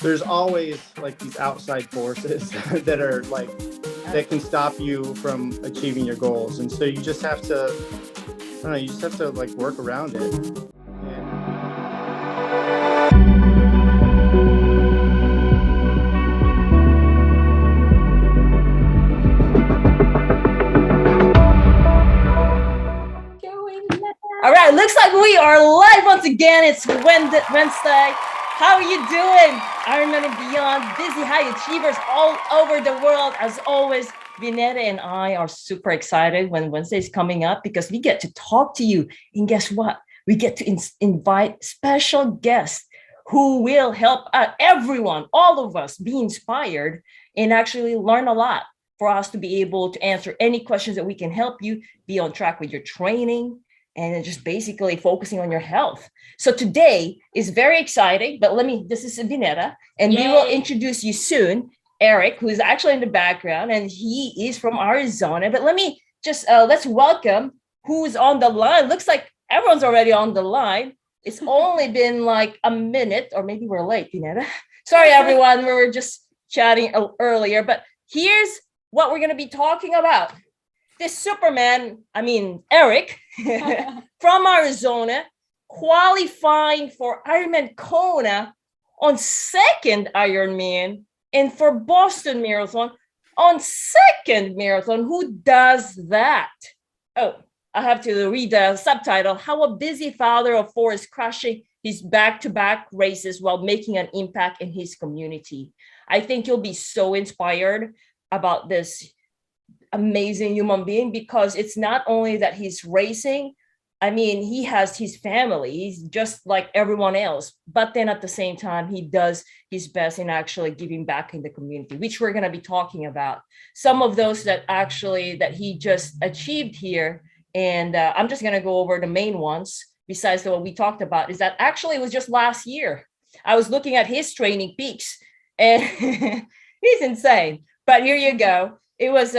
there's always like these outside forces that are like, that can stop you from achieving your goals. And so you just have to, I don't know, you just have to like work around it. All right, looks like we are live once again. It's Wednesday. How are you doing? Ironman and beyond, busy high achievers all over the world. As always, Vineta and I are super excited when Wednesday is coming up because we get to talk to you. And guess what? We get to invite special guests who will help everyone, all of us, be inspired and actually learn a lot for us to be able to answer any questions that we can help you be on track with your training and just basically focusing on your health. So today is very exciting, but this is Vineta, and Yay. We will introduce you soon, Erik, who is actually in the background, and he is from Arizona. But let me just, let's welcome who's on the line. Looks like everyone's already on the line. It's only been like a minute, or maybe we're late, Vineta. Sorry, everyone, we were just chatting earlier, but here's what we're gonna be talking about. This Superman, Erik, from Arizona, qualifying for Ironman Kona on second Ironman, and for Boston Marathon on second marathon. Who does that? Oh, I have to read the subtitle. How a busy father of four is crushing his back-to-back races while making an impact in his community. I think you'll be so inspired about this amazing human being, because it's not only that he's racing, he has his family, he's just like everyone else, but then at the same time he does his best in actually giving back in the community, which we're going to be talking about some of those that he just achieved here. And I'm just going to go over the main ones besides what we talked about. Is that actually it was just last year I was looking at his training peaks, and he's insane. But here you go. It was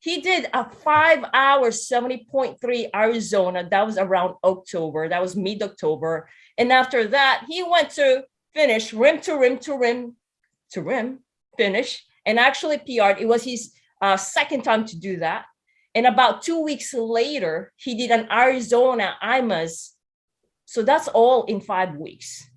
he did a 5 hours 70.3 Arizona. That was around October. That was mid-October. And after that, he went to finish rim to rim finish, and actually PR'd. It was his second time to do that. And about 2 weeks later, he did an Arizona IMAZ. So that's all in 5 weeks.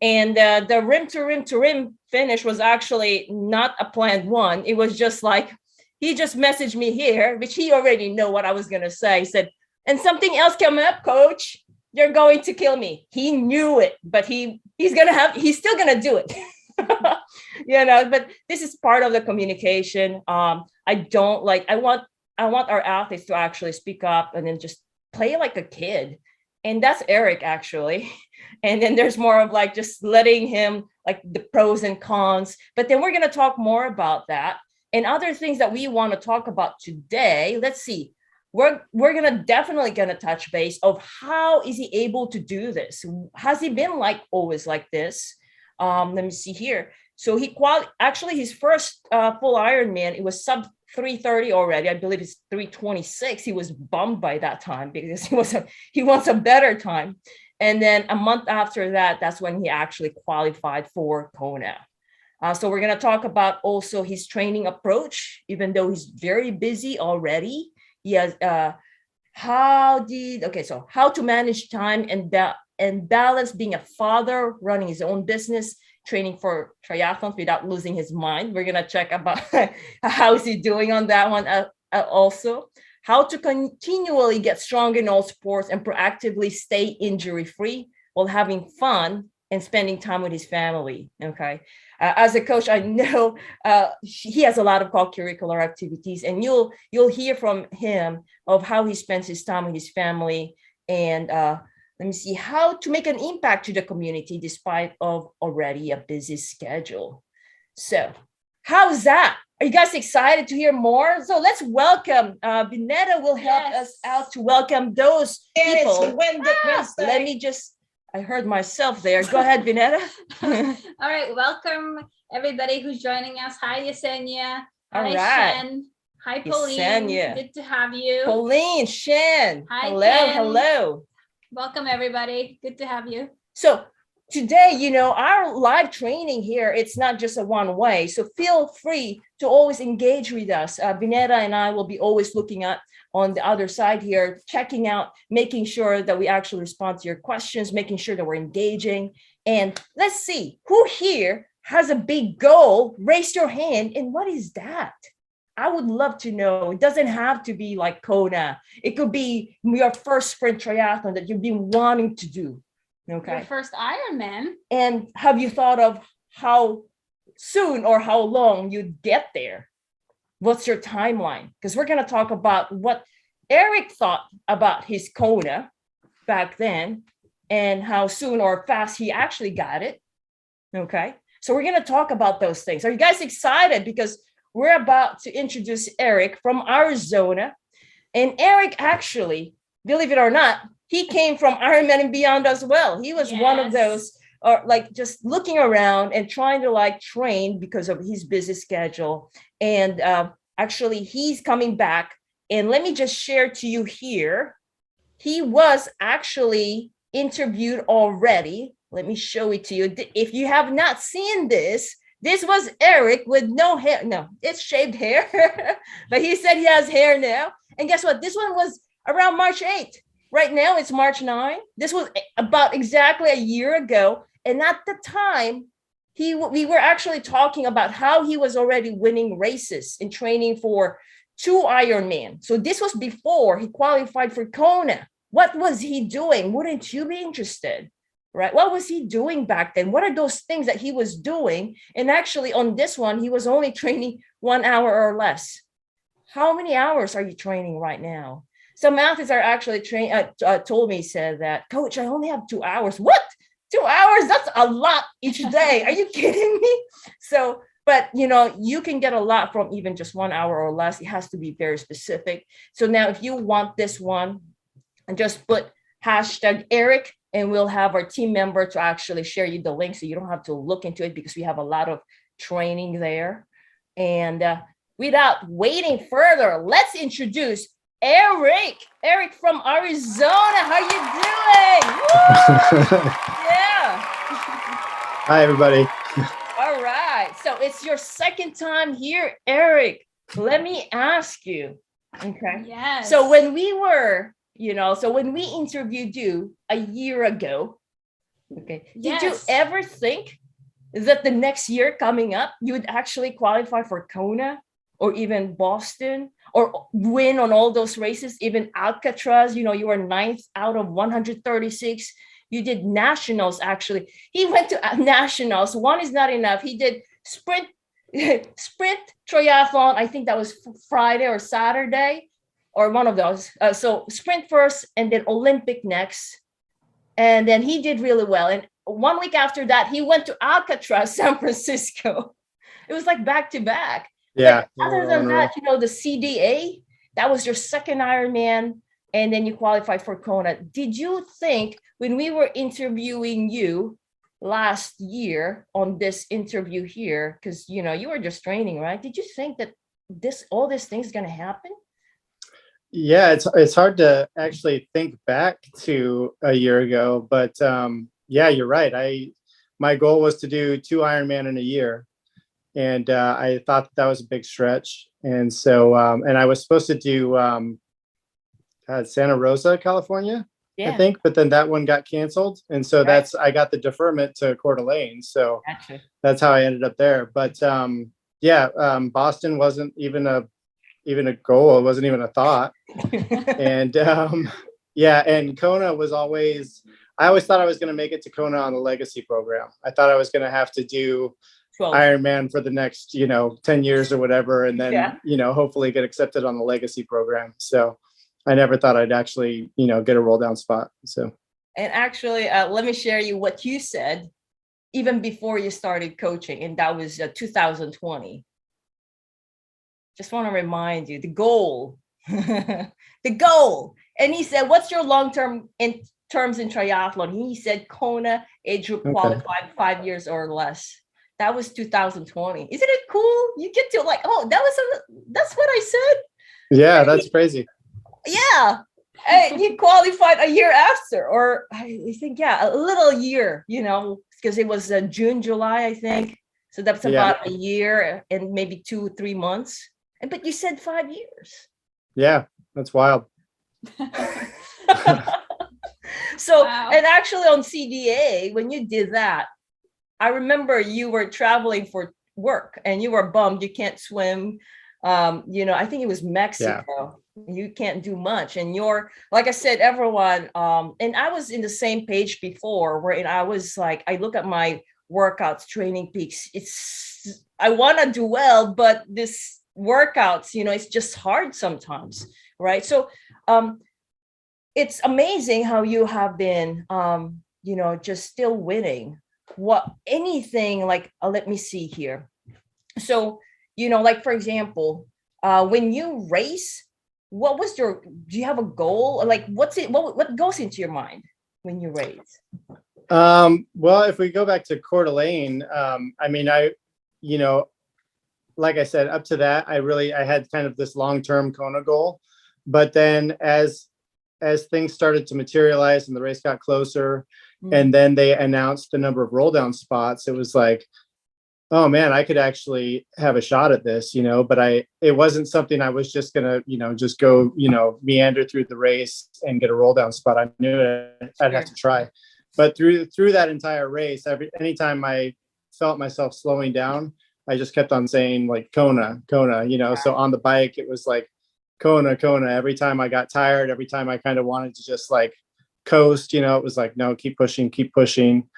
And the rim to rim finish was actually not a planned one. It was just like, he just messaged me here, which he already know what I was going to say. He said, and something else came up, coach, you're going to kill me. He knew it, but he's still going to do it. But this is part of the communication. I want our athletes to actually speak up and then just play like a kid. And that's Erik, actually. And then there's more of like just letting him like the pros and cons. But then we're going to talk more about that and other things that we want to talk about today. Let's see. We're definitely gonna touch base of how is he able to do this? Has he been like always like this? Let me see here. So actually his first full Ironman, it was sub 3:30 already. I believe it's 3:26. He was bummed by that time because he wants a better time. And then a month after that, that's when he actually qualified for Kona. So we're going to talk about also his training approach, even though he's very busy already. He has how to manage time and balance being a father, running his own business, training for triathlons without losing his mind. We're going to check about how is he doing on that one also. How to continually get strong in all sports and proactively stay injury-free while having fun and spending time with his family. Okay. As a coach, I know he has a lot of co-curricular activities, and you'll hear from him of how he spends his time with his family, and let me see, how to make an impact to the community despite of already a busy schedule. So how's that? Are you guys excited to hear more? So let's welcome, Vineta will help us out to welcome those people. Let me just, I heard myself there. Go ahead, Vineta. All right. Welcome, everybody who's joining us. Hi, Yesenia. Hi, Shen. Hi, Pauline. Yesenia. Good to have you. Pauline, Shen. Hi, hello, Ken. hello. Welcome, everybody. Good to have you. So today, our live training here, it's not just a one way. So feel free to always engage with us. Vineta and I will be always looking at on the other side here, checking out, making sure that we actually respond to your questions, making sure that we're engaging. And let's see who here has a big goal. Raise your hand. And what is that? I would love to know. It doesn't have to be like Kona. It could be your first sprint triathlon that you've been wanting to do. Okay. Your first Ironman. And have you thought of how soon or how long you'd get there? What's your timeline? Because we're going to talk about what Erik thought about his Kona back then and how soon or fast he actually got it. Okay. So we're going to talk about those things. Are you guys excited? Because we're about to introduce Erik from Arizona. And Erik actually, believe it or not, he came from Ironman and Beyond as well. He was one of those, or like just looking around and trying to like train because of his busy schedule. And actually, he's coming back. And let me just share to you here. He was actually interviewed already. Let me show it to you. If you have not seen this, this was Erik with no hair. No, it's shaved hair. But he said he has hair now. And guess what? This one was around March 8th. Right now, it's March 9. This was about exactly a year ago. And at the time, we were actually talking about how he was already winning races and training for 2 Ironman. So this was before he qualified for Kona. What was he doing? Wouldn't you be interested? Right? What was he doing back then? What are those things that he was doing? And actually on this one, he was only training 1 hour or less. How many hours are you training right now? Some athletes are actually told me, said that, Coach, I only have 2 hours. What? 2 hours? That's a lot each day. Are you kidding me? So, but you can get a lot from even just 1 hour or less. It has to be very specific. So now if you want this one, and just put hashtag Erik, and we'll have our team member to actually share you the link so you don't have to look into it because we have a lot of training there. And without waiting further, let's introduce Erik. Erik from Arizona. How you doing? Yeah. Hi, everybody. All right. So it's your second time here, Erik. Let me ask you. Okay. Yes. So when we were, when we interviewed you a year ago, okay, did you ever think that the next year coming up, you would actually qualify for Kona or even Boston or win on all those races, even Alcatraz? You were 9th out of 136. You did nationals, actually. He went to nationals. One is not enough. He did sprint triathlon. I think that was Friday or Saturday or one of those. So sprint first and then Olympic next. And then he did really well. And 1 week after that, he went to Alcatraz, San Francisco. It was like back to back. Yeah. But other than that, the CDA, that was your second Ironman. And then you qualified for Kona. Did you think when we were interviewing you last year on this interview here, because, you were just training, right? Did you think that all this thing's going to happen? Yeah, it's hard to actually think back to a year ago, but yeah, you're right. My goal was to do 2 Ironman in a year, and I thought that was a big stretch. And so, and I was supposed to do Santa Rosa, California, I think, but then that one got canceled, and so I got the deferment to Coeur d'Alene. So that's how I ended up there. But Boston wasn't even a goal. It wasn't even a thought. And and Kona was I always thought I was going to make it to Kona on the legacy program. I thought I was going to have to do 12 Ironman for the next 10 years or whatever, and then hopefully get accepted on the legacy program. So I never thought I'd actually get a roll down spot. So, and actually let me share you what you said even before you started coaching, and that was 2020. Just want to remind you the goal. The goal. And he said, what's your long-term in terms in triathlon? He said Kona age group qualified 5 years or less. That was 2020. Isn't it cool? You get to that's what I said. Yeah, that's crazy. Yeah. And you qualified a year after, or I think, yeah, a little year, you know, because it was June, July, I think. So that's about a year and maybe 2-3 months. But you said 5 years. Yeah, that's wild. So, and actually on CDA, when you did that, I remember you were traveling for work and you were bummed you can't swim. You know, I think it was Mexico. Yeah. You can't do much. And you're, like I said, everyone, and I was in the same page before where I was like, I look at my workouts, Training Peaks. I want to do well, but this workouts, you know, it's just hard sometimes, right? So it's amazing how you have been, you know, just still winning. Anything like, let me see here. So, you know, like, for example, when you race, do you have a goal? Like, what goes into your mind when you race? Well, if we go back to Coeur d'Alene, I mean, you know, like I said, up to that, I had kind of this long-term Kona goal, but then as things started to materialize and the race got closer, and then they announced the number of roll down spots, it was like, oh man, I could actually have a shot at this, you know, but it wasn't something I was just gonna, you know, just go, you know, meander through the race and get a roll down spot. I knew I'd have to try. But through that entire race, anytime I felt myself slowing down, I just kept on saying like Kona, you know. So on the bike, it was like Kona. Every time I got tired, every time I kind of wanted to just like coast, you know, it was like, no, keep pushing.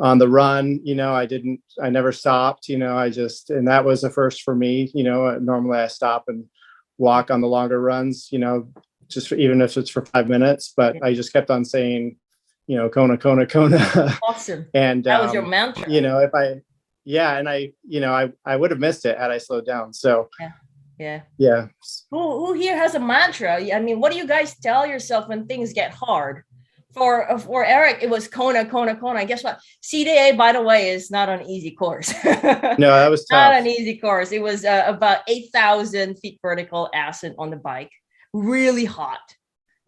On the run, you know, I never stopped, you know, and that was a first for me, you know. Normally I stop and walk on the longer runs, you know, even if it's for 5 minutes, but I just kept on saying, you know, Kona. Awesome. And that was your mantra. You know, I would have missed it had I slowed down. So yeah. Who here has a mantra? I mean, what do you guys tell yourself when things get hard? For Erik, it was Kona. Guess what? CDA, by the way, is not an easy course. No, that was tough. Not an easy course. It was about 8,000 feet vertical ascent on the bike. Really hot.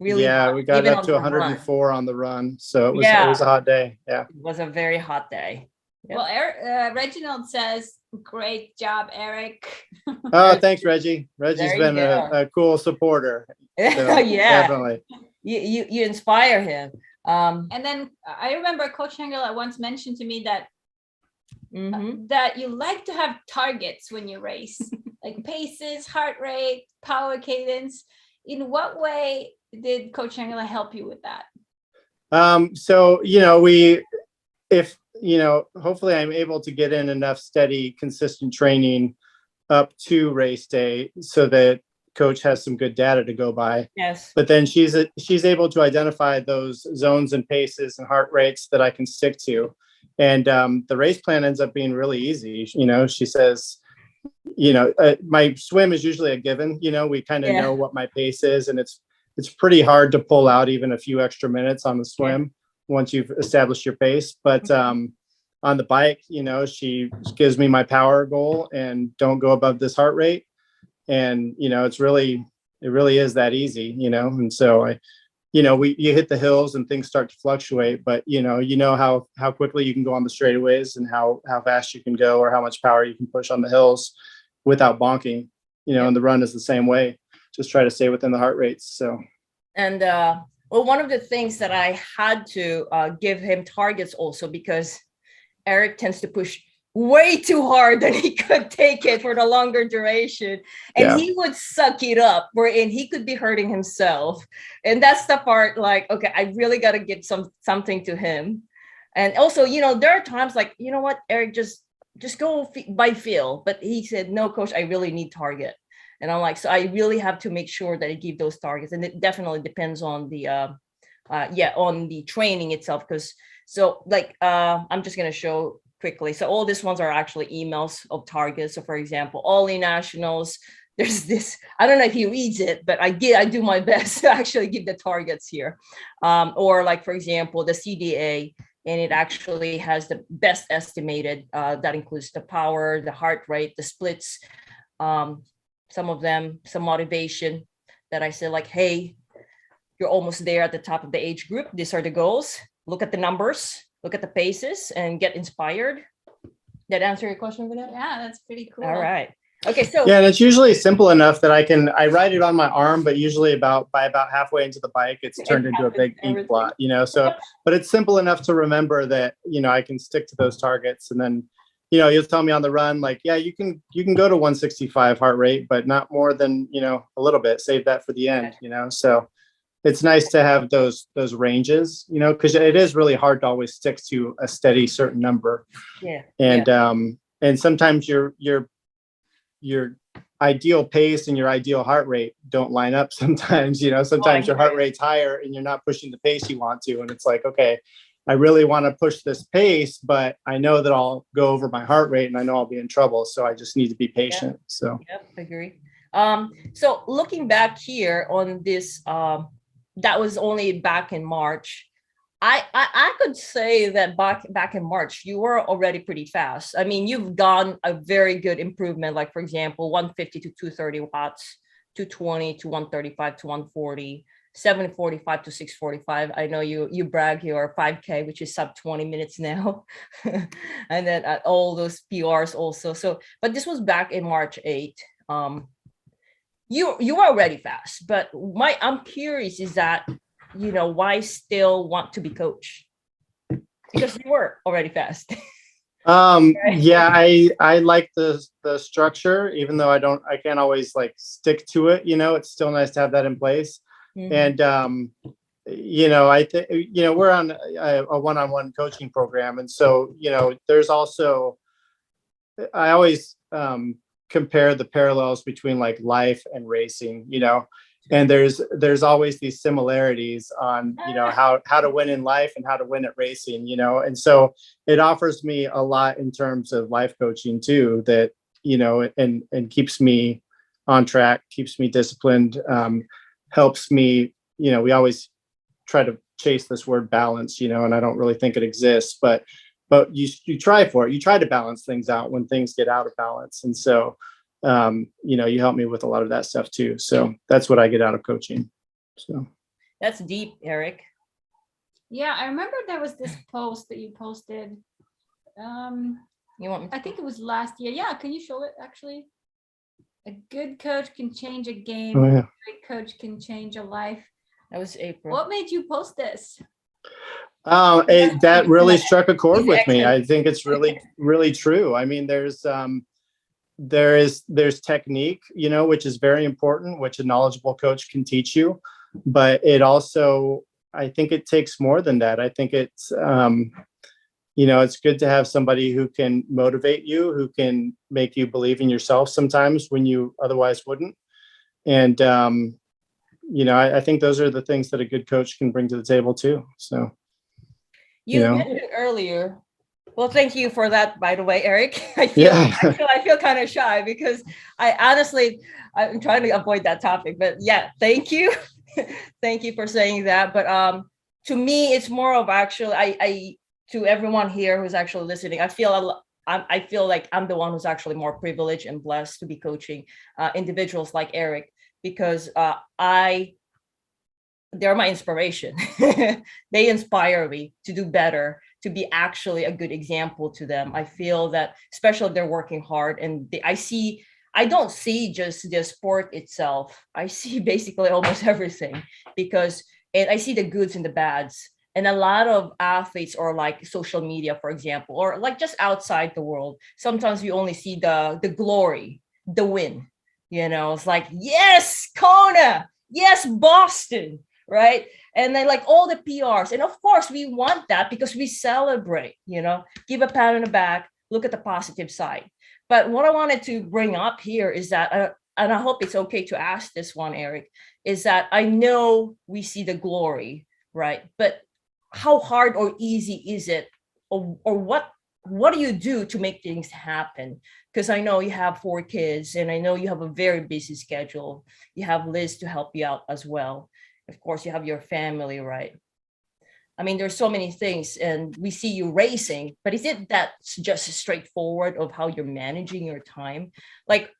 Really hot. We got up to 104 on the run. So it was a hot day. Yeah. It was a very hot day. Yep. Well, Reginald says, great job, Erik. Oh, thanks, Reggie. Reggie's been a cool supporter. So definitely. You inspire him. And then I remember Coach Shangrila once mentioned to me that that you like to have targets when you race, like paces, heart rate, power cadence. In what way did Coach Shangrila help you with that? So, you know, if, you know, hopefully I'm able to get in enough steady, consistent training up to race day so that Coach has some good data to go by. Yes. But then she's able to identify those zones and paces and heart rates that I can stick to. And the race plan ends up being really easy. You know, she says, you know, my swim is usually a given, you know, we kind of know what my pace is, and it's pretty hard to pull out even a few extra minutes on the swim once you've established your pace. But on the bike, you know, she gives me my power goal and don't go above this heart rate. And, you know, it really is that easy, you know. And so you hit the hills and things start to fluctuate, but you know how quickly you can go on the straightaways and how fast you can go, or how much power you can push on the hills without bonking, you know. And the run is the same way. Just try to stay within the heart rates. So, and well, one of the things that I had to give him targets also, because Erik tends to push way too hard than he could take it for the longer duration, and he would suck it up, wherein he could be hurting himself. And that's the part, like, okay, I really got to give something to him. And also, you know, there are times like, you know what, Erik, just go by feel. But he said, no, Coach, I really need target. And I'm like, so I really have to make sure that I give those targets. And it definitely depends on the on the training itself. Because so like I'm just gonna show quickly. So all these ones are actually emails of targets. So for example, all the nationals, there's this, I don't know if he reads it, but I do my best to actually give the targets here. Or like, for example, the CDA, and it actually has the best estimated, that includes the power, the heart rate, the splits, some of them, some motivation that I said like, hey, you're almost there at the top of the age group. These are the goals. Look at the numbers, look at the paces, and get inspired. That answer your question, Vanessa? Yeah, that's pretty cool. All right. Okay, so yeah, and it's usually simple enough that I write it on my arm, but usually by about halfway into the bike, it's turned into a big ink blot, so, but it's simple enough to remember that, I can stick to those targets. And then, you'll tell me on the run, like, yeah, you can go to 165 heart rate, but not more than, a little bit, save that for the end, so it's nice to have those ranges, because it is really hard to always stick to a steady certain number. Yeah. And sometimes your ideal pace and your ideal heart rate don't line up sometimes. Sometimes your heart rate's higher and you're not pushing the pace you want to. And it's like, okay, I really want to push this pace, but I know that I'll go over my heart rate and I know I'll be in trouble. So I just need to be patient. So yep, I agree. So looking back here on this, that was only back in March. I could say that back in March, you were already pretty fast. I mean, you've gone a very good improvement. Like, for example, 150 to 230 watts, 220 to 135 to 140, 745 to 645. I know you brag your 5K, which is sub 20 minutes now. And then at all those PRs also. So, but this was back in March 8th. You were already fast, but I'm curious is that, why still want to be coach? Because you were already fast. right? Yeah, I like the structure, even though I can't always like stick to it. It's still nice to have that in place. Mm-hmm. And I think we're on a one-on-one coaching program, and so there's also, I always compare the parallels between like life and racing, and there's always these similarities on, how to win in life and how to win at racing, and so it offers me a lot in terms of life coaching too, that, and keeps me on track, keeps me disciplined, helps me, we always try to chase this word balance, and I don't really think it exists, but you try for it. You try to balance things out when things get out of balance. And so, you help me with a lot of that stuff too. So that's what I get out of coaching. So that's deep, Erik. Yeah, I remember there was this post that you posted. I think it was last year. Yeah, can you show it actually? A good coach can change a game. Oh, yeah. A great coach can change a life. That was April. What made you post this? That really struck a chord with me. I think it's really, really true. I mean, there's technique, which is very important, which a knowledgeable coach can teach you, but it also, I think it takes more than that. I think it's, it's good to have somebody who can motivate you, who can make you believe in yourself sometimes when you otherwise wouldn't. And, I think those are the things that a good coach can bring to the table too. So. You mentioned earlier. Well, thank you for that, by the way, Erik. I feel kind of shy because I'm trying to avoid that topic, but yeah, thank you. Thank you for saying that. But to me, it's more of actually, I to everyone here who's actually listening, I feel like I'm the one who's actually more privileged and blessed to be coaching individuals like Erik, because they're my inspiration. They inspire me to do better, to be actually a good example to them. I feel that, especially if they're working hard, and I don't see just the sport itself. I see basically almost everything, and I see the goods and the bads. And a lot of athletes, or like social media, for example, or like just outside the world, sometimes we only see the glory, the win. It's like, yes, Kona, yes, Boston. Right. And then like all the PRs. And of course, we want that because we celebrate, give a pat on the back, look at the positive side. But what I wanted to bring up here is that, and I hope it's okay to ask this one, Erik, is that I know we see the glory, right? But how hard or easy is it? Or what do you do to make things happen? Because I know you have 4 kids and I know you have a very busy schedule. You have Liz to help you out as well. Of course, you have your family, right? I mean, there's so many things, and we see you racing, but is it that just straightforward of how you're managing your time? Like,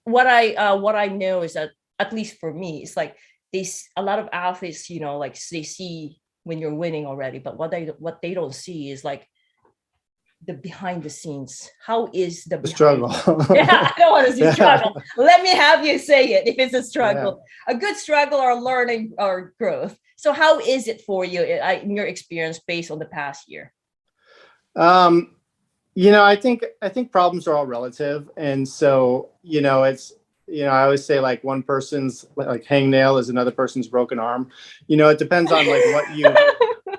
what I know is that, at least for me, it's like a lot of athletes, you know, like they see when you're winning already, but what they don't see is like the behind the scenes. How is the struggle? Yeah, I don't want to see struggle. Let me have you say it if it's a struggle, a good struggle or learning or growth. So how is it for you in your experience based on the past year? You know, I think problems are all relative. And so, you know, it's, you know, I always say like one person's like hangnail is another person's broken arm. You know, it depends on like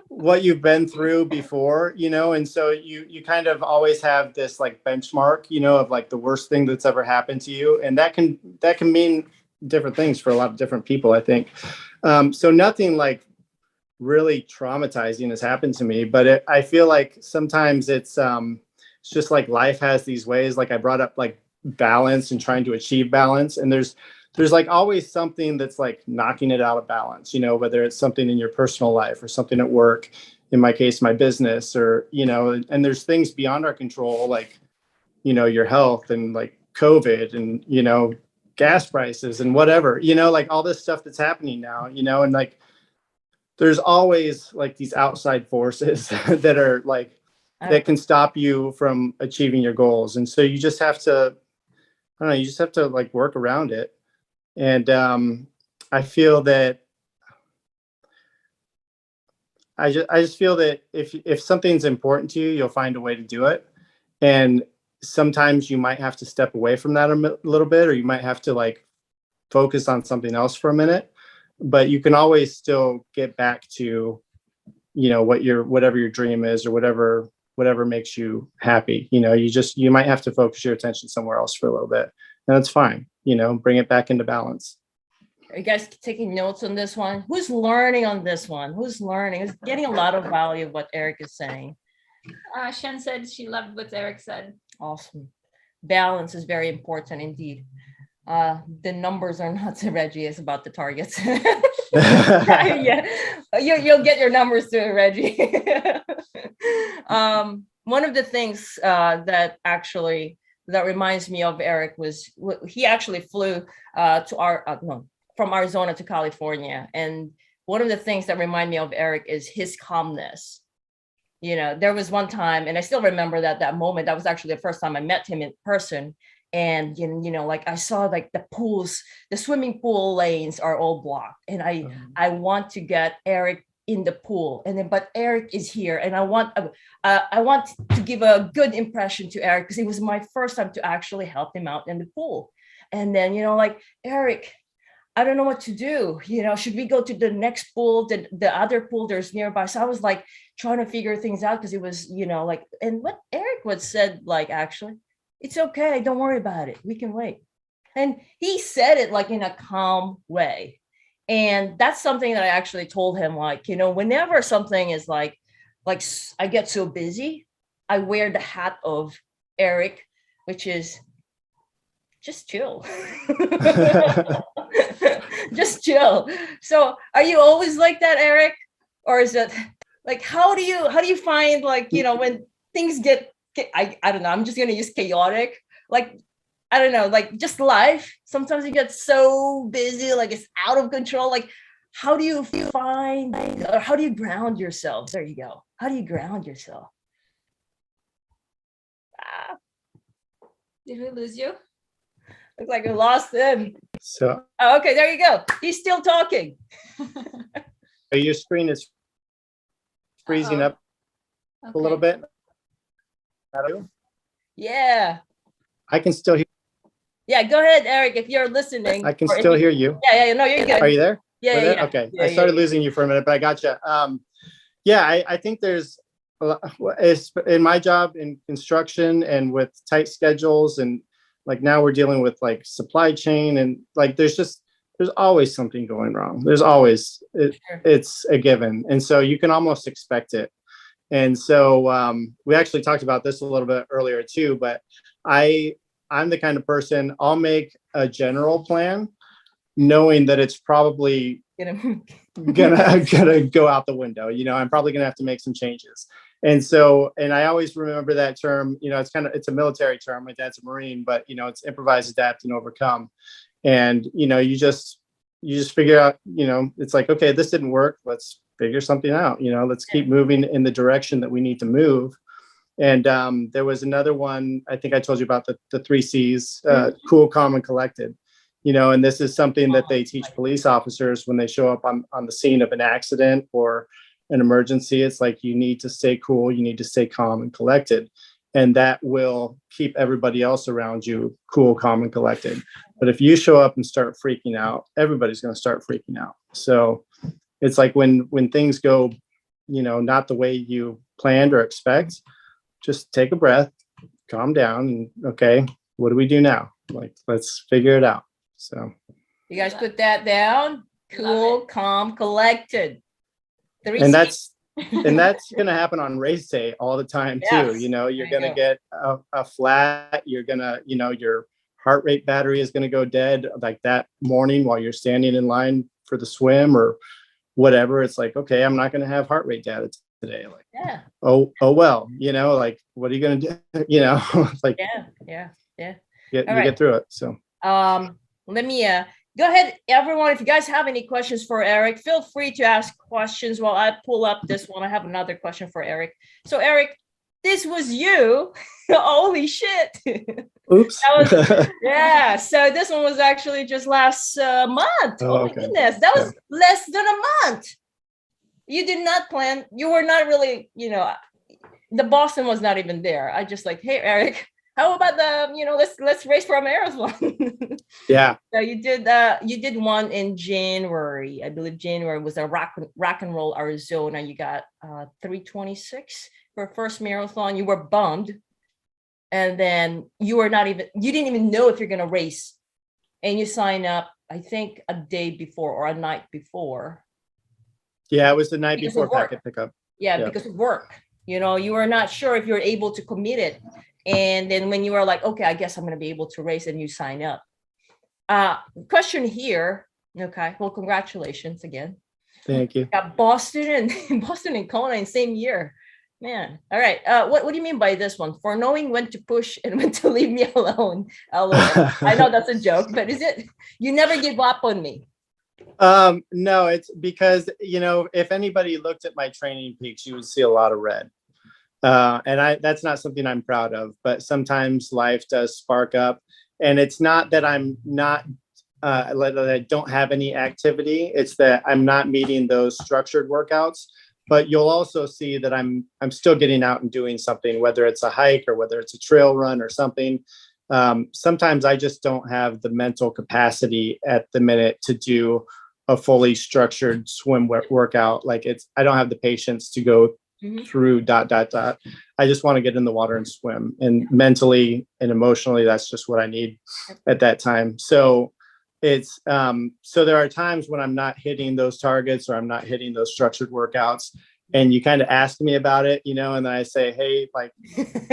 what you've been through before, you know, and so you kind of always have this like benchmark, you know, of like the worst thing that's ever happened to you. And that can mean different things for a lot of different people, I think. So nothing like really traumatizing has happened to me, but I feel like sometimes it's just like life has these ways. Like I brought up like balance and trying to achieve balance, and there's like always something that's like knocking it out of balance, you know, whether it's something in your personal life or something at work, in my case, my business, or, you know, and there's things beyond our control, like, you know, your health and like COVID and, you know, gas prices and whatever, you know, like all this stuff that's happening now, you know, and like, there's always like these outside forces that are like, that can stop you from achieving your goals. And so you just have to, I don't know, you just have to like work around it. And I feel that I just feel that if something's important to you, you'll find a way to do it. And sometimes you might have to step away from that a little bit, or you might have to like focus on something else for a minute, but you can always still get back to, you know, whatever your dream is, or whatever makes you happy. You know, you might have to focus your attention somewhere else for a little bit, and that's fine. You know, bring it back into balance. Are you guys taking notes on this one? Who's learning on this one? Who's learning? Who's getting a lot of value of what Erik is saying? Shan said she loved what Erik said. Awesome. Balance is very important indeed. The numbers are not so Reggie, it's about the targets. Yeah, you'll get your numbers to Reggie. One of the things that reminds me of Erik was he actually flew from Arizona to California, and one of the things that remind me of Erik is his calmness. You know, there was one time, and I still remember that moment. That was actually the first time I met him in person. And, you know, like I saw like the pools, the swimming pool lanes are all blocked. And I want to get Erik in the pool. And then, but Erik is here. And I want to give a good impression to Erik, because it was my first time to actually help him out in the pool. And then, you know, like, Erik, I don't know what to do. You know, should we go to the next pool, the other pool there's nearby? So I was like trying to figure things out, because it was, you know, like, and what Erik would said, like, actually, it's okay, don't worry about it, we can wait. And he said it like in a calm way. And that's something that I actually told him, like, you know, whenever something is like I get so busy, I wear the hat of Erik, which is just chill. Just chill. So are you always like that, Erik? Or is it like, how do you find, like, you know, when things get I don't know, I'm just gonna use chaotic, like, I don't know, like just life, sometimes you get so busy, like it's out of control. Like, how do you find, or how do you ground yourself? There you go. How do you ground yourself? Did we lose you? Looks like we lost him. So okay, there you go, he's still talking. Your screen is freezing up a little bit. Yeah, I can still hear. Yeah, go ahead, Erik, if you're listening. I can still hear you. Yeah, no, you're good. Are you there? Yeah. Okay, I started losing you for a minute, but I got you. Yeah, I think there's, in my job in construction and with tight schedules, and like now we're dealing with like supply chain, and like there's always something going wrong. There's always, it's a given. And so you can almost expect it. And so we actually talked about this a little bit earlier too, but I'm the kind of person, I'll make a general plan knowing that it's probably gonna go out the window. You know, I'm probably gonna have to make some changes. And so, and I always remember that term, you know, it's a military term. My dad's a Marine, but you know, it's improvise, adapt, and overcome. And, you know, you just you just figure out, it's like, okay, this didn't work. Let's figure something out. Let's keep moving in the direction that we need to move. And there was another one, I think I told you about the 3 C's, cool, calm, and collected. And this is something that they teach police officers when they show up on the scene of an accident or an emergency. It's like, you need to stay cool, you need to stay calm and collected. And that will keep everybody else around you cool, calm, and collected. But if you show up and start freaking out, everybody's going to start freaking out. So it's like when things go, not the way you planned or expect, just take a breath, calm down, and okay, what do we do now? Like, let's figure it out. So you guys put that down. Cool, calm, collected. And that's going to happen on race day all the time too. Yes. You're going to get a flat. You're going to, your heart rate battery is going to go dead like that morning while you're standing in line for the swim or whatever. It's like, okay, I'm not going to have heart rate data today. Like, oh well, like, what are you going to do? Like, get through it. So let me go ahead, everyone. If you guys have any questions for Erik, feel free to ask questions while I pull up this one. I have another question for Erik. So Erik, this was you. Holy shit. Oops. Yeah. So this one was actually just last month. Oh my goodness. That was less than a month. You did not plan. You were not really, the Boston was not even there. I just like, hey, Erik, how about let's race for a marathon. Yeah. So you did one in January. I believe January was a rock and roll Arizona. You got 3:26 for first marathon. You were bummed. And then you didn't even know if you're going to race. And you sign up, I think, a day before or a night before. Yeah, it was the night before packet pickup. Yeah, because of work. You were not sure if you're able to commit it. And then when you were like, okay, I guess I'm going to be able to race, and you sign up. Question here. Okay. Well, congratulations again. Thank you. Got Boston and Kona in same year. Man. All right. What do you mean by this one? For knowing when to push and when to leave me alone. I know that's a joke, but is it, you never give up on me? No, it's because, if anybody looked at my training peaks, you would see a lot of red. And that's not something I'm proud of, but sometimes life does spark up, and it's not that I'm not, that I don't have any activity. It's that I'm not meeting those structured workouts, but you'll also see that I'm still getting out and doing something, whether it's a hike or whether it's a trail run or something. Sometimes I just don't have the mental capacity at the minute to do a fully structured swim workout. Like I don't have the patience to go through ... I just want to get in the water and swim, and mentally and emotionally, that's just what I need at that time. So it's, so there are times when I'm not hitting those targets or I'm not hitting those structured workouts, and you kind of ask me about it, and then I say, hey, like,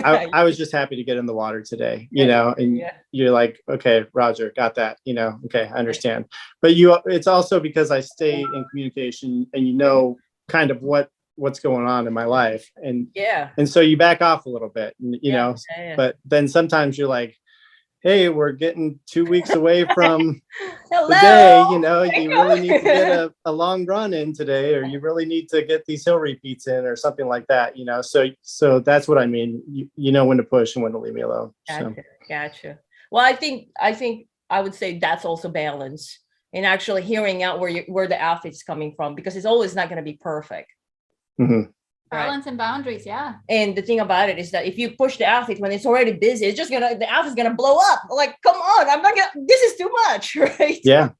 I was just happy to get in the water today, and you're like, okay, Roger, got that, okay, I understand. But it's also because I stay in communication, and kind of what's going on in my life, and so you back off a little bit, but then sometimes you're like, hey, we're getting 2 weeks away from the day, you really need to get a long run in today, or you really need to get these hill repeats in or something like that, so that's what I mean. You know when to push and when to leave me alone. Gotcha. Well, I think I would say that's also balance, and actually hearing out where the athlete's coming from, because it's always not going to be perfect. Mm-hmm. Balance and boundaries, yeah. And the thing about it is that if you push the athlete when it's already busy, it's just the athlete's gonna blow up. Like, come on, I'm not gonna. This is too much, right? Yeah.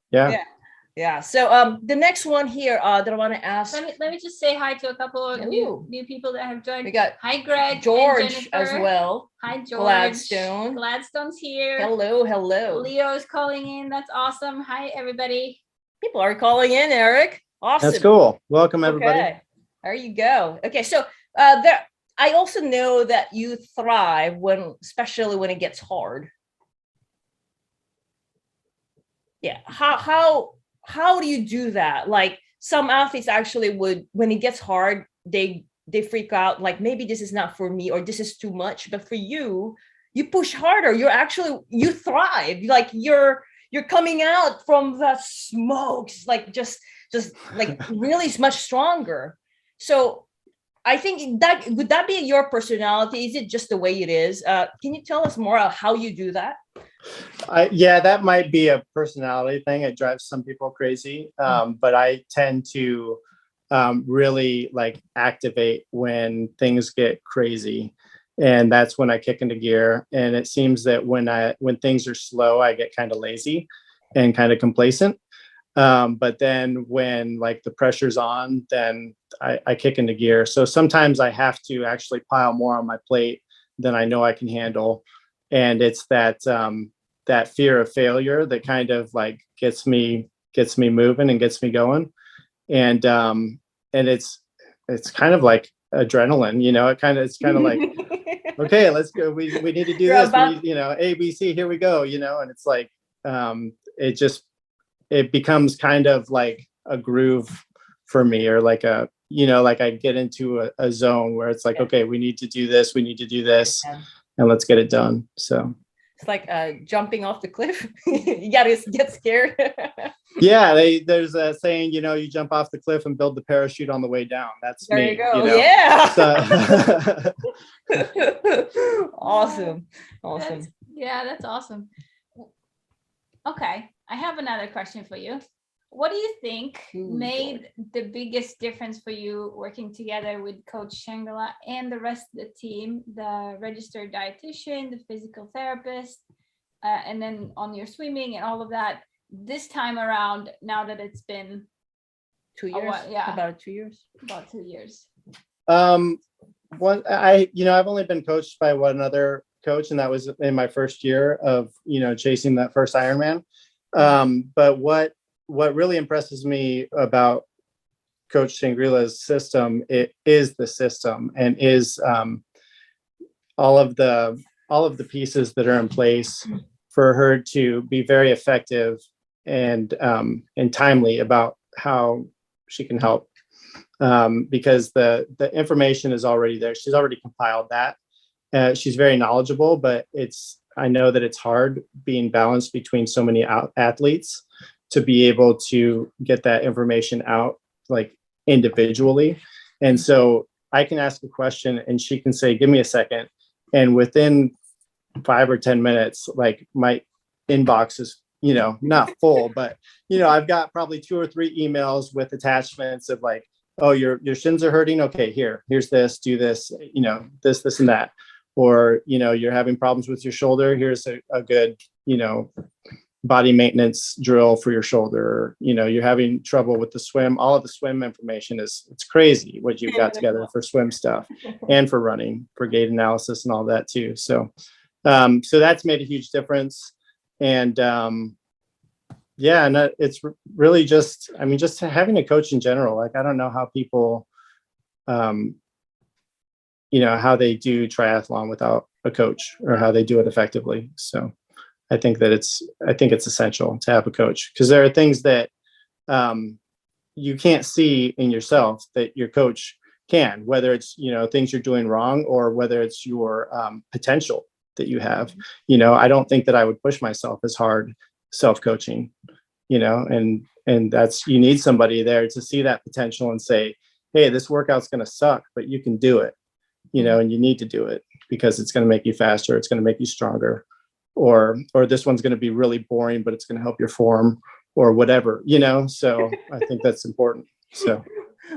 So the next one here that I want to ask. Let me just say hi to a couple of new people that have joined. We got hi, Greg, George as well. Hi, George. Gladstone's here. Hello. Leo's calling in. That's awesome. Hi, everybody. People are calling in, Erik. Awesome. That's cool. Welcome, everybody. Okay. There you go. Okay, so I also know that you thrive especially when it gets hard. Yeah. How do you do that? Like, some athletes actually would, when it gets hard, they freak out, like, maybe this is not for me, or this is too much. But for you push harder. You thrive. Like, you're coming out from the smokes, like just like really much stronger. So I think that would that be your personality? Is it just the way it is? Can you tell us more about how you do that? Yeah, that might be a personality thing. It drives some people crazy. But I tend to really like activate when things get crazy. And that's when I kick into gear. And it seems that when things are slow, I get kind of lazy and kind of complacent. But then when like the pressure's on, then I kick into gear. So sometimes I have to actually pile more on my plate than I know I can handle. And it's that fear of failure that kind of like gets me moving and gets me going. And it's kind of like adrenaline, it's kind of like, okay, let's go. We need to do this. We need, A, B, C, here we go, and it's like, it becomes kind of like a groove for me, or like like I get into a zone where it's like, okay, we need to do this. We need to do this, and let's get it done. So it's like jumping off the cliff. You gotta get scared. Yeah, there's a saying, you jump off the cliff and build the parachute on the way down. That's there me. You go. Yeah. So. Awesome. That's awesome. Okay, I have another question for you. What do you think made the biggest difference for you working together with Coach Shangrila and the rest of the team, the registered dietitian, the physical therapist, and then on your swimming and all of that this time around, now that it's been 2 years? About 2 years. About 2 years. I've only been coached by one other coach, and that was in my first year of, chasing that first Ironman. But what really impresses me about Coach Shangrila's system, it is the system, and is all of the pieces that are in place for her to be very effective and timely about how she can help. Because the information is already there. She's already compiled that. She's very knowledgeable, but I know that it's hard being balanced between so many athletes to be able to get that information out like individually. And so I can ask a question and she can say, give me a second. And within 5 or 10 minutes, like my inbox is, not full, but, I've got probably 2 or 3 emails with attachments of like, oh, your shins are hurting. Okay, here's this, do this, this and that. Or, you're having problems with your shoulder. Here's a good, body maintenance drill for your shoulder. You're having trouble with the swim. All of the swim information it's crazy what you've got together for swim stuff and for running, for gait analysis and all that too. So that's made a huge difference. And and it's really just having a coach in general. Like, I don't know how people, how they do triathlon without a coach, or how they do it effectively. So I think it's essential to have a coach, because there are things that you can't see in yourself that your coach can, whether it's, things you're doing wrong, or whether it's your potential that you have. I don't think that I would push myself as hard self-coaching, and that's, you need somebody there to see that potential and say, hey, this workout's going to suck, but you can do it, and you need to do it because it's going to make you faster. It's going to make you stronger. Or this one's going to be really boring, but it's going to help your form, or whatever, so I think that's important. So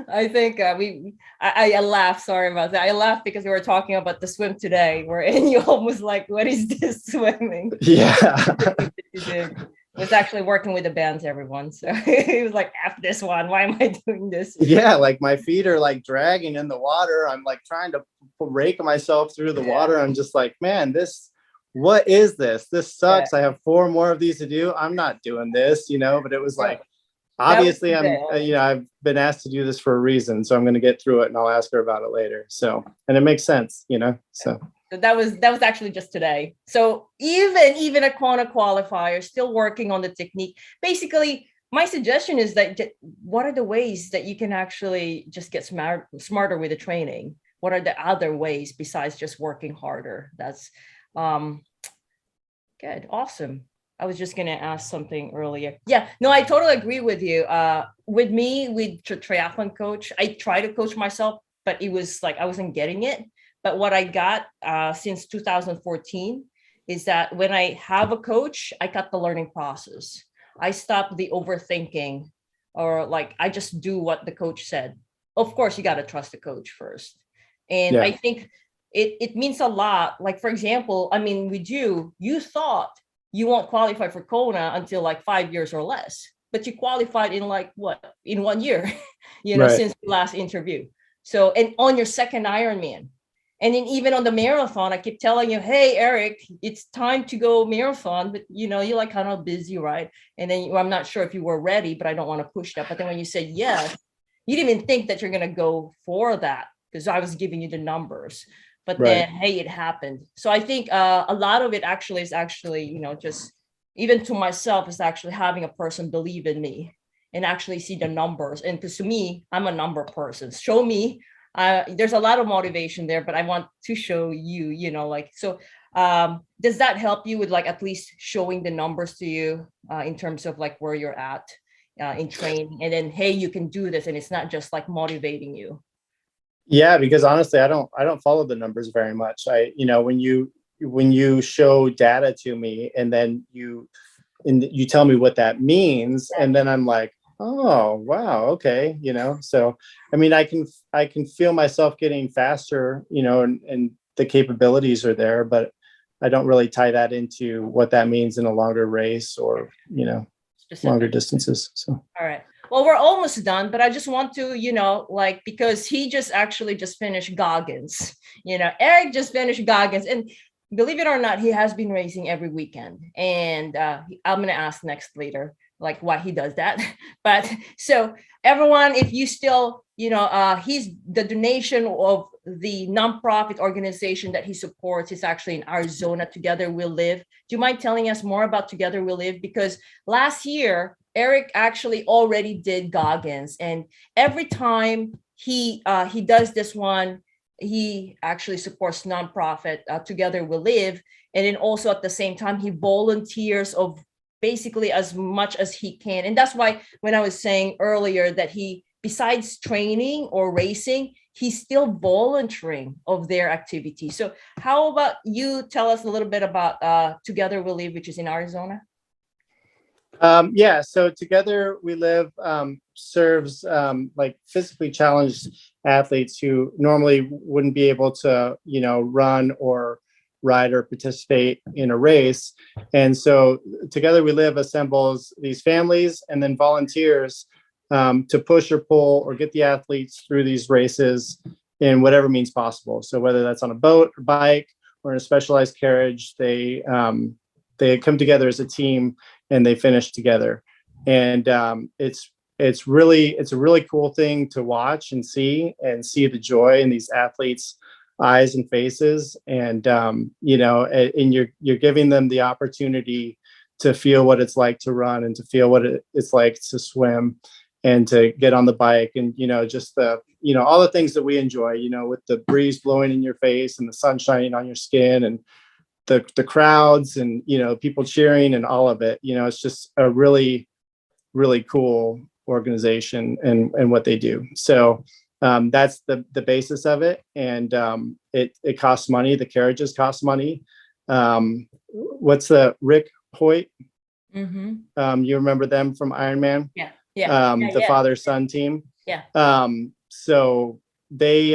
I think I laughed. Sorry about that. I laughed because we were talking about the swim today, and you almost like, what is this swimming? Yeah. You did. I was actually working with the bands, everyone. So he was like, F this one. Why am I doing this? Yeah, like my feet are like dragging in the water. I'm like trying to rake myself through the water. I'm just like, man, what is this? This sucks. I have 4 more of these to do. I'm not doing this, but it was like, obviously I've been asked to do this for a reason. So I'm going to get through it, and I'll ask her about it later. So, and it makes sense, so. So that was actually just today. So even a Kona qualifier, still working on the technique. Basically, my suggestion is that what are the ways that you can actually just get smarter with the training? What are the other ways besides just working harder? That's good. Awesome. I was just going to ask something earlier. Yeah, no, I totally agree with you. With me, with triathlon coach, I try to coach myself, but it was like I wasn't getting it. But what I got since 2014 is that when I have a coach, I cut the learning process. I stop the overthinking, or like I just do what the coach said. Of course, you got to trust the coach first. And Yeah. I think it means a lot. Like, for example, I mean, with you thought you won't qualify for Kona until like 5 years or less, but you qualified in like what, in 1 year, Right. since the last interview. So, and on your second Ironman. And then even on the marathon, I keep telling you, hey, Erik, it's time to go marathon, but you're like kind of busy, right? And then I'm not sure if you were ready, but I don't want to push that. But then when you said yes, you didn't even think that you're going to go for that because I was giving you the numbers. But then, hey, it happened. So I think a lot of it actually is just even to myself is actually having a person believe in me and actually see the numbers. And because to me, I'm a number person. Show me. There's a lot of motivation there, but I want to show you, so does that help you with like at least showing the numbers to you in terms of like where you're at in training, and then, hey, you can do this, and it's not just like motivating you? Yeah, because honestly, I don't follow the numbers very much. When you show data to me and then you tell me what that means, and then I'm like, oh, wow, okay, so I mean, I can feel myself getting faster, and the capabilities are there, but I don't really tie that into what that means in a longer race or longer distances. So all right, well, we're almost done, but I just want to like, because he just finished Goggins. Erik just finished Goggins, and believe it or not, he has been racing every weekend, and I'm gonna ask next later like why he does that. But so everyone, if you still he's the donation of the nonprofit organization that he supports is actually in Arizona, Together We'll Live. Do you mind telling us more about Together We'll Live? Because last year Erik actually already did Goggins, and every time he does this one, he actually supports nonprofit Together We'll Live, and then also at the same time he volunteers of basically as much as he can. And that's why when I was saying earlier that he, besides training or racing, he's still volunteering of their activity. So how about you tell us a little bit about Together We'll Live, which is in Arizona? Yeah, so Together We Live serves like physically challenged athletes who normally wouldn't be able to, run or ride or participate in a race. And so Together We Live assembles these families and then volunteers to push or pull or get the athletes through these races in whatever means possible. So whether that's on a boat or bike or in a specialized carriage, they come together as a team and they finish together. And it's a really cool thing to watch and see the joy in these athletes' eyes and faces. And and you're giving them the opportunity to feel what it's like to run and to feel what it's like to swim and to get on the bike, and just the all the things that we enjoy, with the breeze blowing in your face and the sun shining on your skin and the crowds and people cheering and all of it. It's just a really, really cool organization and what they do. So that's the basis of it. And it costs money. The carriages cost money. What's the Rick Hoyt? Mm-hmm. You remember them from Ironman? Yeah. The father-son team. Yeah. So they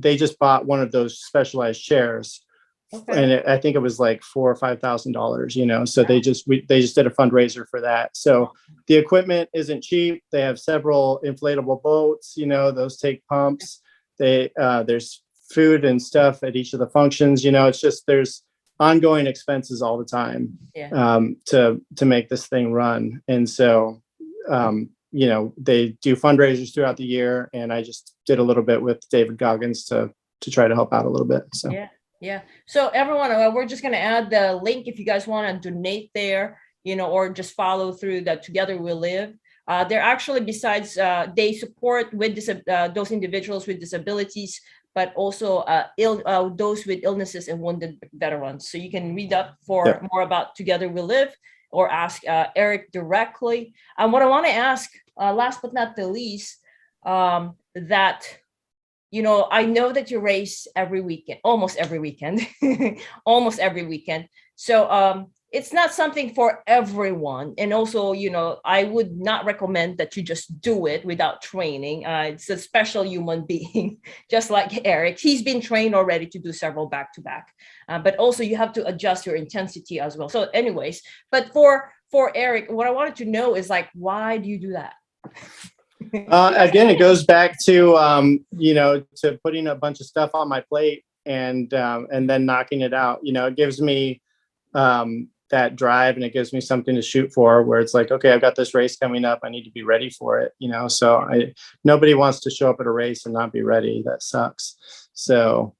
just bought one of those specialized chairs. Okay. And I think it was like $4,000 or $5,000, so they just did a fundraiser for that. So the equipment isn't cheap. They have several inflatable boats, those take pumps. There's food and stuff at each of the functions. It's just, there's ongoing expenses all the time to make this thing run. And so, they do fundraisers throughout the year, and I just did a little bit with David Goggins to try to help out a little bit. So yeah. So everyone, we're just going to add the link if you guys want to donate there, or just follow through that Together We'll Live. They're actually, besides they support with those individuals with disabilities, but also those with illnesses and wounded veterans. So you can read up for more about Together We Live, or ask Erik directly. And what I want to ask, last but not the least, that, you know, I know that you race every weekend, almost every weekend, almost every weekend. So it's not something for everyone. And also, you know, I would not recommend that you just do it without training. It's a special human being, just like Erik. He's been trained already to do several back-to-back, but also you have to adjust your intensity as well. So anyways, but for Erik, what I wanted to know is like, why do you do that? Again, it goes back to, you know, to putting a bunch of stuff on my plate and then knocking it out. You know, it gives me that drive, and it gives me something to shoot for, where it's like, okay, I've got this race coming up. I need to be ready for it. You know, so nobody wants to show up at a race and not be ready. That sucks. So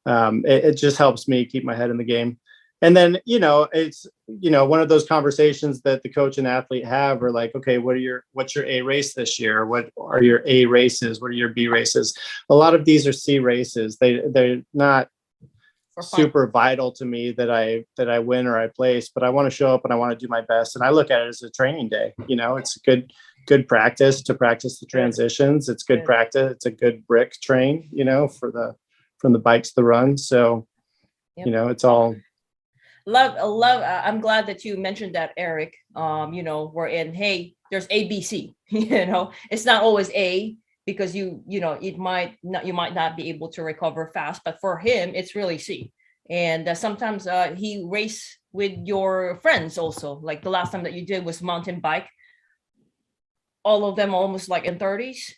it just helps me keep my head in the game. And then, you know, it's, you know, one of those conversations that the coach and athlete have are like, okay, what's your A race this year? What are your A races? What are your B races? A lot of these are C races. They're not super vital to me that I win or I place, but I want to show up and I want to do my best. And I look at it as a training day. You know, it's good practice to practice the transitions. It's good practice. It's a good brick train, you know, from the bike to the run. So, you know, it's all love. I'm glad that you mentioned that, Erik. You know, we're in, hey, there's A, B, C, you know, it's not always A, because you know, you might not be able to recover fast, but for him, it's really C. And sometimes he race with your friends also. Like the last time that you did was mountain bike. All of them almost like in 30s,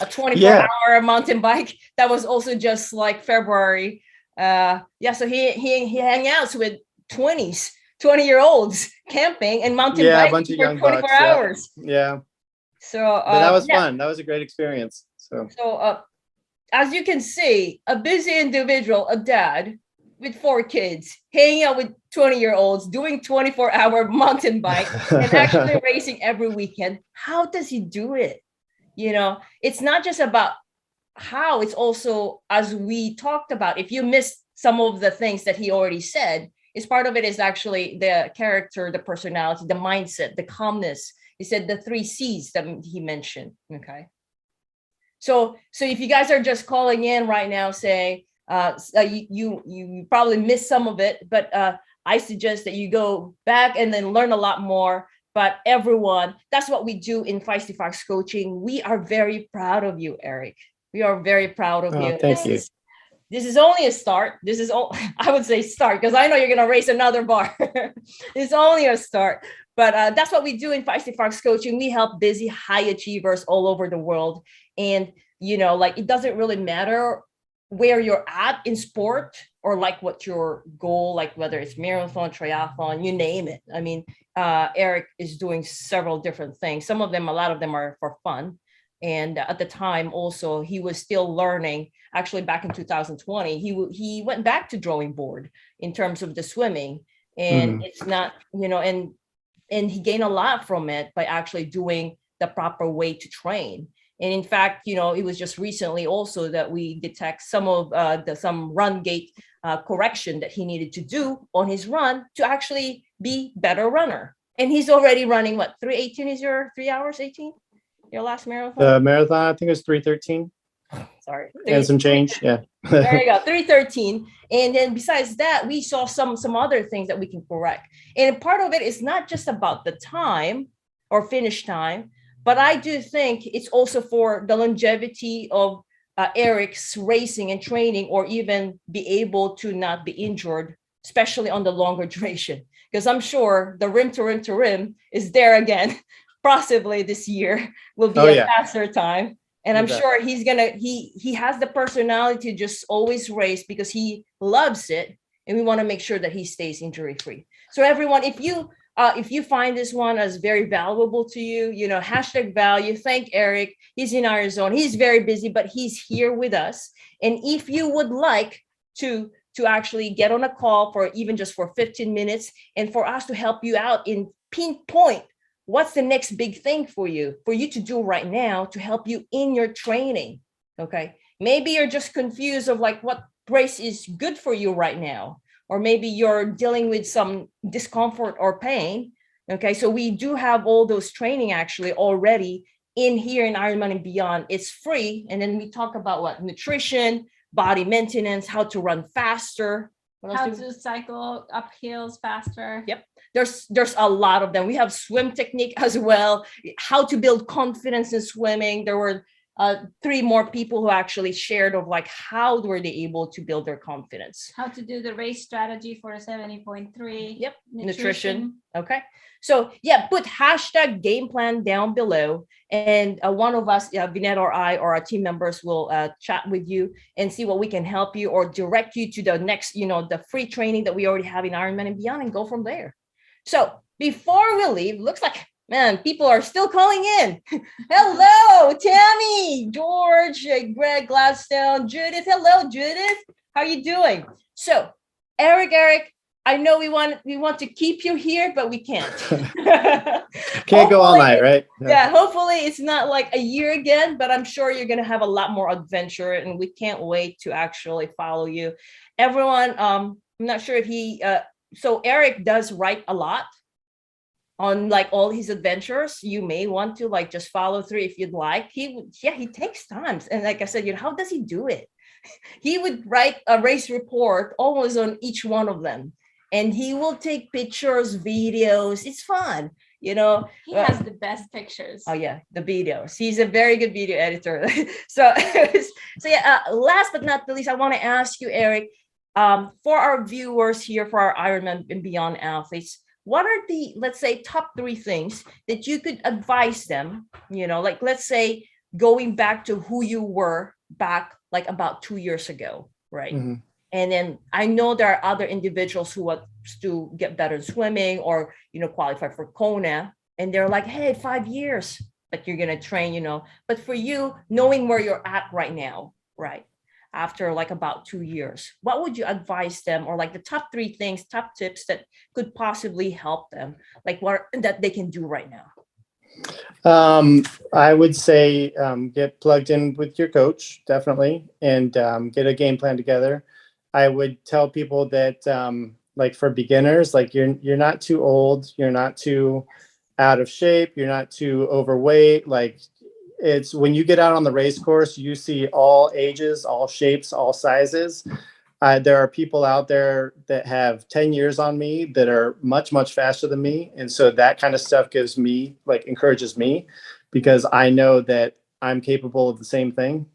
a 24-hour mountain bike. That was also just like February. So he hang out with 20-year-olds camping and mountain bike a bunch of young 24 bucks, hours. Yeah. So but that was fun. That was a great experience. So as you can see, a busy individual, a dad with 4 kids, hanging out with 20-year-olds, doing 24-hour mountain bike, and actually racing every weekend. How does he do it? You know, it's not just about how, it's also, as we talked about, if you missed some of the things that he already said, is part of it is actually the character, the personality, the mindset, the calmness. He said the 3 C's that he mentioned. Okay. So if you guys are just calling in right now saying, you probably missed some of it, but I suggest that you go back and then learn a lot more. But everyone, that's what we do in Feisty Fox Coaching. We are very proud of you, Erik. We are very proud of you. Thank you. This is only a start. This is all, I would say start, because I know you're going to race another bar. It's only a start. But that's what we do in Feisty Fox Coaching. We help busy high achievers all over the world. And, you know, like, it doesn't really matter where you're at in sport, or like what your goal, like whether it's marathon, triathlon, you name it. I mean, Erik is doing several different things. A lot of them are for fun. And at the time also, he was still learning. Actually, back in 2020, he went back to drawing board in terms of the swimming. And it's not, you know, and he gained a lot from it by actually doing the proper way to train. And in fact, you know, it was just recently also that we detect some of some run gait correction that he needed to do on his run to actually be better runner. And he's already running, what, 3:18 is your 3 hours 18? Your last marathon? The marathon, I think it was 3:13. Sorry. And some change, yeah. There you go, 3:13. And then besides that, we saw some other things that we can correct. And part of it is not just about the time or finish time, but I do think it's also for the longevity of Erik's racing and training, or even be able to not be injured, especially on the longer duration. Because I'm sure the rim to rim to rim is there again. Possibly this year will be a faster time. And I'm sure he has the personality to just always race because he loves it. And we want to make sure that he stays injury free. So everyone, if you find this one as very valuable to you, you know, #value, thank Erik. He's in Arizona. He's very busy, but he's here with us. And if you would like to actually get on a call for even just for 15 minutes and for us to help you out in pinpoint what's the next big thing for you to do right now to help you in your training, okay? Maybe you're just confused of like what race is good for you right now, or maybe you're dealing with some discomfort or pain. Okay, so we do have all those training actually already in here in Ironman and Beyond. It's free. And then we talk about what nutrition, body maintenance, how to run faster. How to cycle up hills faster. Yep. There's a lot of them. We have swim technique as well, how to build confidence in swimming. There were 3 more people who actually shared of like how were they able to build their confidence. How to do the race strategy for a 70.3. Yep. Nutrition. Okay. So yeah, put hashtag game plan down below, and one of us, Vinette or I or our team members will chat with you and see what we can help you or direct you to the next, the free training that we already have in Ironman and Beyond, and go from there. So before we leave, looks like, man, people are still calling in. Hello, Tammy, George, Greg, Gladstone, Judith. Hello, Judith. How are you doing? So Erik, I know we want to keep you here, but we can't. Can't go all night, right? Yeah, hopefully it's not like a year again, but I'm sure you're going to have a lot more adventure, and we can't wait to actually follow you. Everyone, I'm not sure if so Erik does write a lot on like all his adventures. You may want to like just follow through if you'd like. He takes time. And like I said, how does he do it? He would write a race report almost on each one of them. And he will take pictures, videos. It's fun, He has the best pictures. Oh yeah, the videos. He's a very good video editor. so yeah. Last but not the least, I want to ask you, Erik, for our viewers here, for our Ironman and Beyond athletes, what are the, let's say, top 3 things that you could advise them? Like let's say going back to who you were back like about 2 years ago, right? Mm-hmm. And then I know there are other individuals who want to get better in swimming or, qualify for Kona. And they're like, hey, 5 years, like you're going to train, But for you, knowing where you're at right now, right, after like about 2 years, what would you advise them, or like the top 3 things, top tips that could possibly help them, like what that they can do right now? I would say get plugged in with your coach, definitely, and get a game plan together. I would tell people that like for beginners, like you're not too old, you're not too out of shape, you're not too overweight. Like it's when you get out on the race course, you see all ages, all shapes, all sizes. There are people out there that have 10 years on me that are much, much faster than me. And so that kind of stuff encourages me, because I know that I'm capable of the same thing.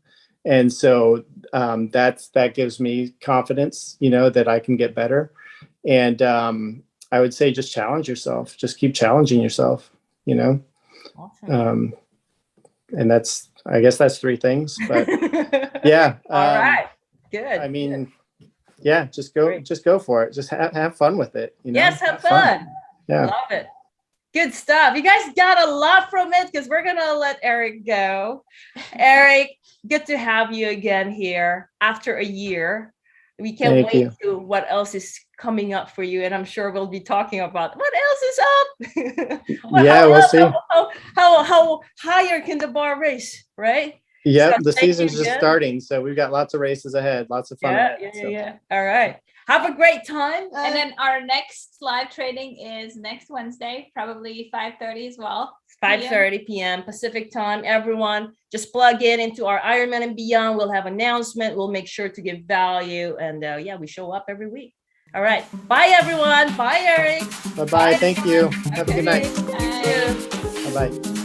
And so that gives me confidence, that I can get better. And I would say just challenge yourself, just keep challenging yourself, Awesome. And I guess that's 3 things, but yeah. All right. Good. I mean, yeah, just go for it. Just have fun with it. Yes, have fun. Yeah. Love it. Good stuff. You guys got a lot from it, because we're going to let Erik go. Erik, good to have you again here after a year. We can't wait to what else is coming up for you. And I'm sure we'll be talking about what else is up. We'll see. How higher can the bar race, right? Yeah, the season's just starting. So we've got lots of races ahead, lots of fun. Yeah. All right. Have a great time. And then our next live training is next Wednesday, probably 5:30 as well. 5:30 p.m. Pacific time. Everyone, just plug into our Ironman and Beyond. We'll have announcement. We'll make sure to give value. And we show up every week. All right. Bye, everyone. Bye, Erik. Bye-bye. Thank you. Have a good night. Bye. Bye-bye.